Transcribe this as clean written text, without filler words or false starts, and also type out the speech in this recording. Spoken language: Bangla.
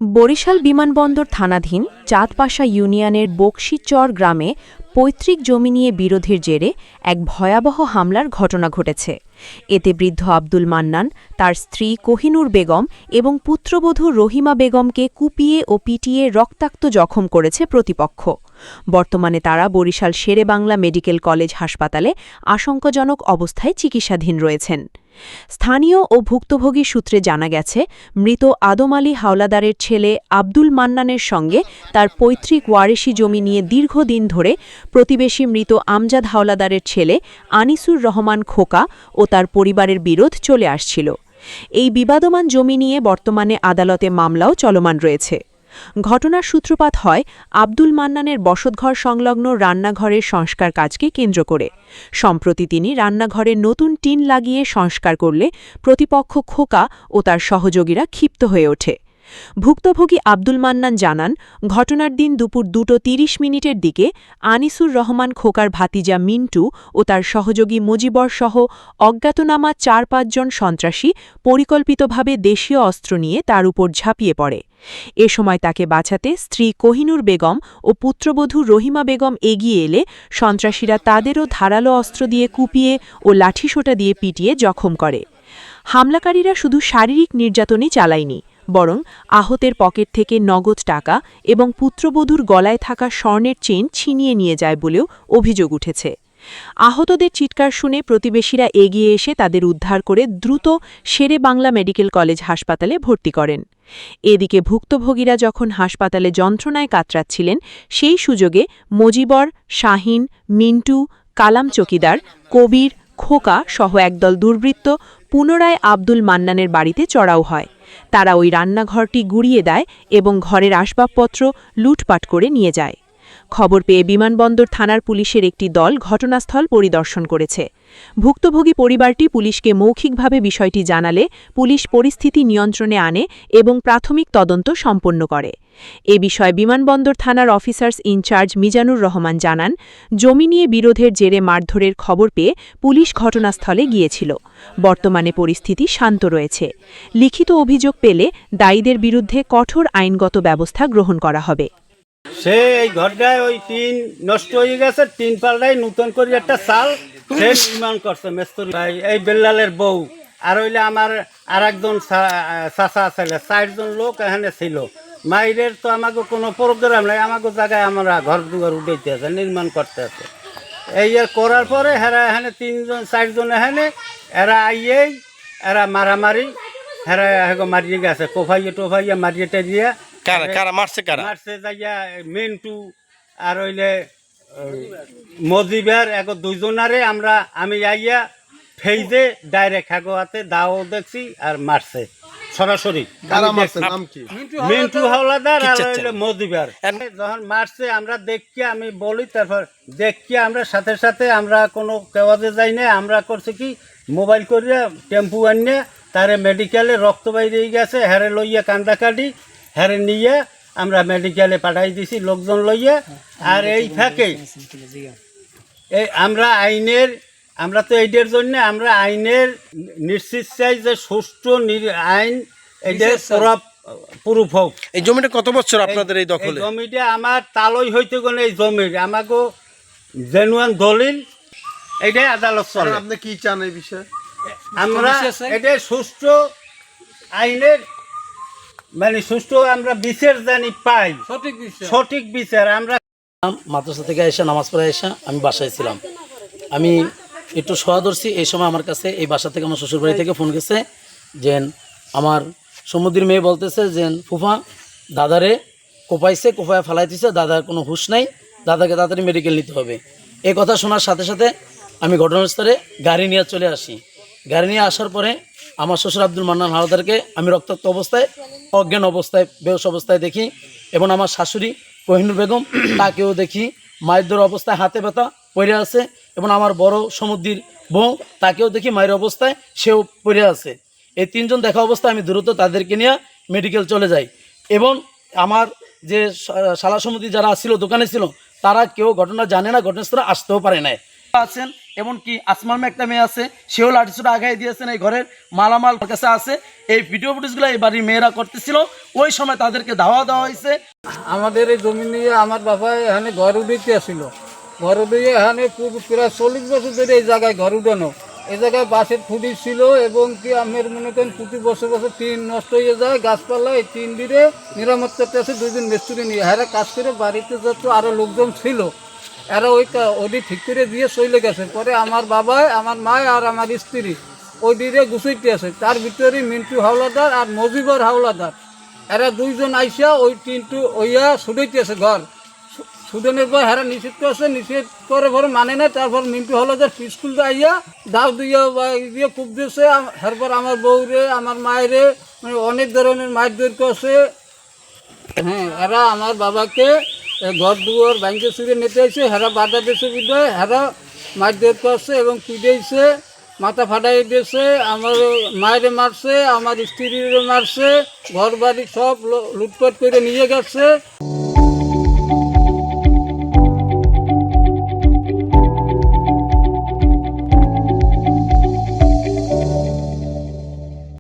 বরিশাল বিমানবন্দর থানাধীন চাঁদপাশা ইউনিয়নের বকশীচর গ্রামে পৈতৃক জমি নিয়ে বিরোধের জেরে এক ভয়াবহ হামলার ঘটনা ঘটেছে। এতে বৃদ্ধ আব্দুল মান্নান, তার স্ত্রী কোহিনুর বেগম এবং পুত্রবধূ রহিমা বেগমকে কুপিয়ে ও পিটিয়ে রক্তাক্ত জখম করেছে প্রতিপক্ষ। বর্তমানে তারা বরিশাল শেরেবাংলা মেডিকেল কলেজ হাসপাতালে আশঙ্কাজনক অবস্থায় চিকিৎসাধীন রয়েছেন। স্থানীয় ও ভুক্তভোগী সূত্রে জানা গেছে, মৃত আদম আলী হাওলাদারের ছেলে আব্দুল মান্নানের সঙ্গে তার পৈতৃক ওয়ারেশি জমি নিয়ে দীর্ঘদিন ধরে প্রতিবেশী মৃত আমজাদ হাওলাদারের ছেলে আনিসুর রহমান খোকা ও তার পরিবারের বিরোধ চলে আসছিল। এই বিবাদমান জমি নিয়ে বর্তমানে আদালতে মামলাও চলমান রয়েছে। ঘটনার সূত্রপাত হয় আব্দুল মান্নানের বসতঘর সংলগ্ন রান্নাঘরের সংস্কার কাজকে কেন্দ্র করে। সম্প্রতি তিনি রান্নাঘরের নতুন টিন লাগিয়ে সংস্কার করলে প্রতিপক্ষ খোকা ও তার সহযোগীরা ক্ষিপ্ত হয়ে ওঠে। ভুক্তভোগী আব্দুল মান্নান জানান, ঘটনার দিন দুপুর 2:30 দিকে আনিসুর রহমান খোকার ভাতিজা মিন্টু ও তার সহযোগী মুজিবর সহ অজ্ঞাতনামা 4-5 জন সন্ত্রাসী পরিকল্পিতভাবে দেশীয় অস্ত্র নিয়ে তার উপর ঝাঁপিয়ে পড়ে। এ সময় তাকে বাঁচাতে স্ত্রী কোহিনুর বেগম ও পুত্রবধূ রহিমা বেগম এগিয়ে এলে সন্ত্রাসীরা তাদেরও ধারালো অস্ত্র দিয়ে কুপিয়ে ও লাঠিসোঁটা দিয়ে পিটিয়ে জখম করে। হামলাকারীরা শুধু শারীরিক নির্যাতনই চালায়নি, বরং আহতের পকেট থেকে নগদ টাকা এবং পুত্রবধূর গলায় থাকা স্বর্ণের চেইন ছিনিয়ে নিয়ে যায় বলেও অভিযোগ উঠেছে। আহতদের চিৎকার শুনে প্রতিবেশীরা এগিয়ে এসে তাদের উদ্ধার করে দ্রুত শেরেবাংলা মেডিকেল কলেজ হাসপাতালে ভর্তি করেন। এদিকে ভুক্তভোগীরা যখন হাসপাতালে যন্ত্রণায় কাতরাচ্ছিলেন, সেই সুযোগে মজিবর, শাহিন, মিন্টু, কালাম চকিদার, কবির, খোকা সহ একদল দুর্বৃত্ত পুনরায় আব্দুল মান্নানের বাড়িতে চড়াও হয়। তারা ওই রান্নাঘরটি গুঁড়িয়ে দেয় এবং ঘরের আসবাবপত্র লুটপাট করে নিয়ে যায়। খবর পেয়ে বিমানবন্দর থানার পুলিশের একটি দল ঘটনাস্থল পরিদর্শন করেছে। ভুক্তভোগী পরিবারটি পুলিশকে মৌখিকভাবে বিষয়টি জানালে পুলিশ পরিস্থিতি নিয়ন্ত্রণে আনে এবং প্রাথমিক তদন্ত সম্পন্ন করে। এ বিষয়ে বিমানবন্দর থানার অফিসার্স ইনচার্জ মিজানুর রহমান জানান, জমি নিয়ে বিরোধের জেরে মারধরের খবর পেয়ে পুলিশ ঘটনাস্থলে গিয়েছিল। বর্তমানে পরিস্থিতি শান্ত রয়েছে। লিখিত অভিযোগ পেলে দায়ীদের বিরুদ্ধে কঠোর আইনগত ব্যবস্থা গ্রহণ করা হবে। সে এই ঘরটায় ওই টিন নষ্ট হয়ে গেছে, টিন পাল্টাই নতুন করে একটা চাল সে নির্মাণ করছে মেস্তরি ভাই, এই বেল্লালের বউ আর হইলে আমার আর একজন চাচা ছিল, 4 জন লোক এখানে ছিল। মাইরের তো আমাকে কোনো প্রোগ্রাম নাই, আমাকে জায়গায় আমরা ঘর দুয়ার উঠাইতে আছে, নির্মাণ করতে আছে। এই করার পরে হেরা এখানে 3-4 জন এখানে এরা আইয়েই এরা মারামারি হেরা মারিয়ে গেছে, কোফাইয়া টোফাইয়া মারিয়ে টেরিয়া মারছে যাইয়া মিন্টু আর হইলে মজিবার এক 2 জনারে আমি আইয়া ফেইজে ডাইরেক্ট হাতে দাও দেখছি আর মারছে সরাসরি। মিন্টু হাওলাদার আর হইলে মজিবার যখন মারছে আমরা দেখি, আমি বলি তারপর দেখি আমরা সাথে সাথে আমরা কোনো কেওয়াজে যাই না, আমরা করছি কি মোবাইল করিয়া টেম্পু আনিয়া তারে মেডিকেলে রক্ত বাইরে গেছে, হেরে লইয়া কান্দাকাটি হেরে নিয়ে আমরা মেডিকেলে পাঠাই দিছি লোকজন লইয়া। আর এই ফাঁকে এই আমরা তো এইটার জন্য আমরা আইনের নিশ্চিত চাই যে সুষ্ঠু আইন এইটার প্রুফ হোক। এই জমিটা কত বছর আপনাদের এই দখলে? জমিটা আমার তালই হইতে গেলে এই জমির আমাকে জেনুয়ান দলিল, এইটাই আদালত চলে। আপনি কি চান এই বিষয়ে? আমরা এটা সুষ্ঠু আইনের মানে সুষ্ঠু আমরা বিচার জানি পাই, সঠিক বিচার। আমরা মাদ্রাসা থেকে এসে নামাজ পড়ে এসে আমি বাসায় ছিলাম, আমি একটু শোয়া ধরছি। এই সময় আমার কাছে এই বাসা থেকে আমার শ্বশুরবাড়ি থেকে ফোন গেছে যে আমার সমুদ্রের মেয়ে বলতেছে যে ফুফা দাদারে কোপাইছে, কোপায় ফালাইতেছে, দাদার কোনো হুঁশ নাই, দাদাকে তাড়াতাড়ি মেডিকেল নিতে হবে। এই কথা শোনার সাথে সাথে আমি ঘটনাস্থলে গাড়ি নিয়ে চলে আসি। গাড়ি নিয়ে আসার পরে আমার শ্বশুর আব্দুল মান্নান হাওলাদারকে আমি রক্তাক্ত অবস্থায়, অজ্ঞান অবস্থায়, বেহুশ অবস্থায় দেখি এবং আমার শাশুড়ি কোহিনুর বেগম তাকেও দেখি মায়ের অবস্থায় হাতে ব্যথা পড়ে আছে এবং আমার বড় সমুদ্রের বউ তাকেও দেখি মায়ের অবস্থায় সেও পড়ে আছে। এই 3 জন দেখা অবস্থায় আমি দ্রুত তাদেরকে নিয়ে মেডিকেল চলে যাই এবং আমার যে শালা সমুদ্রী যারা ছিল দোকানে ছিল তারা কেউ ঘটনা জানে না, ঘটনাস্থলে আসতেও পারে না। আছেন এমনকি আসমান একটা মেয়ে আছে, সেও লাঠিসোটা আগাই দিয়েছেন। এই ঘরের মালামাল ওর কাছে আছে। এই ভিডিও ফুটেজগুলো এই বাড়ির মেয়েরা করতেছিল, ওই সময় তাদেরকে ধাওয়া দেওয়া হয়েছে। আমাদের এই জমি নিয়ে আমার বাবা এখানে ঘর উঠাইতে আসছিল। ঘর উঠিয়ে এখানে প্রায় 40 বছর ধরে এই জায়গায় ঘর উঠানো। এই জায়গায় বাঁশের খুঁটি ছিল এবং কি আমার মনে করেন প্রতি বছর বছর টিন নষ্ট হয়ে যায়, গাছপালা এই টিন দিয়ে মেরামত করতে আসে 2 জন মিস্ত্রি নিয়ে। এরা কাজ করে বাড়িতে যত আরও লোকজন ছিল এরা ওই ঠিক করে দিয়ে চলে গেছে। পরে আমার বাবা, আমার মা আর আমার স্ত্রী ওই দিয়ে গুছাইতে আসে। তার ভিতরে মিন্টু হাওলাদার আর মজিবর হাওলাদার এরা 2 জন আইসা ওই টিনটু ওইয়া ছুটাইতে আসে ঘর। সুদানের পর হেরা নিষেধ করছে, নিষেধ করে পরে মানে না। তারপর মিন্টু হাওলাদার স্কুলটা আইয়া দাও দিয়ে দিয়ে কূপ দিয়েছে। তারপর আমার বউরে, আমার মায়েরে মানে অনেক ধরনের মায়ের দৈর করছে। হ্যাঁ, এরা আমার বাবাকে ঘর দুয়ার ব্যাংকে ছুড়ে নিতে আসছে। হেরা বাধা দিয়েছে বিদায়, হেরা মায়ের দৈর করছে এবং পিড়েছে, মাথা ফাটাই দিয়েছে। আমার মায়েরে মারছে, আমার স্ত্রীরে মারছে, ঘর বাড়ি সব লুটপাট করে নিয়ে গেছে।